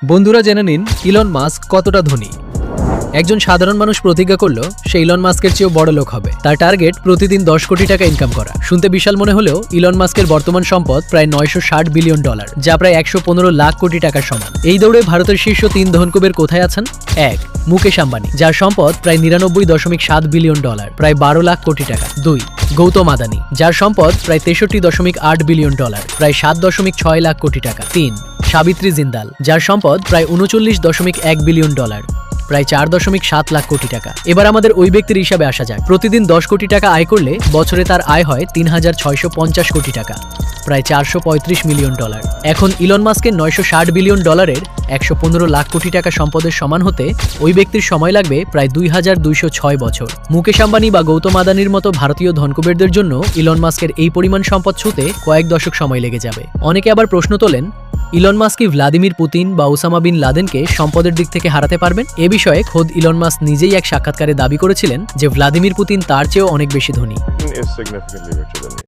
বন্ধুরা জেনে নিন ইলন মাস্ক কতটা ধনী। একজন সাধারণ মানুষ প্রতিজ্ঞা করলো সে ইলন মাস্কের চেয়েও বড় লোক হবে। তার টার্গেট প্রতিদিন 10 কোটি টাকা ইনকাম করা। শুনতে বিশাল মনে হলেও ইলন মাস্কের বর্তমান সম্পদ প্রায় $960 বিলিয়ন, যা প্রায় 115 লাখ কোটি টাকার সমান। এই দৌড়ে ভারতের শীর্ষ 3 ধনকুবের কোথায় আছেন? 1. মুকেশ আম্বানি, যার সম্পদ প্রায় $99.7 বিলিয়ন, প্রায় 12 লাখ কোটি টাকা। 2. গৌতম আদানি, যার সম্পদ প্রায় $63.8 বিলিয়ন, প্রায় 7.6 লাখ কোটি টাকা। 3. সাবিত্রী জিন্দাল, যার সম্পদ প্রায় $39.1 বিলিয়ন, প্রায় 4.7 লাখ কোটি টাকা। এবার আমাদের ওই ব্যক্তির হিসাবে আসা যাক। প্রতিদিন 10 কোটি টাকা আয় করলে বছরে তার আয় হয় 3,650 কোটি টাকা, প্রায় $435 মিলিয়ন। এখন ইলন মাস্কের $960 বিলিয়ন 115 লাখ কোটি টাকা সম্পদের সমান হতে ওই ব্যক্তির সময় লাগবে প্রায় 2206 বছর। মুকেশ আম্বানি বা গৌতম আদানির মতো ভারতীয় ধনকুবেরদের জন্য ইলন মাস্কের এই পরিমাণ সম্পদ ছুঁতে কয়েক দশক সময় লেগে যাবে। অনেকে আবার প্রশ্ন তোলেন, ইলন মাস্ক কি ভ্লাদিমির পুতিন বা ওসামা বিন লাদেনকে সম্পদের দিক থেকে হারাতে পারবেন? এ বিষয়ে খোদ ইলন মাস্ক নিজেই এক সাক্ষাৎকারে দাবি করেছিলেন যে ভ্লাদিমির পুতিন তার চেয়েও অনেক বেশি ধনী।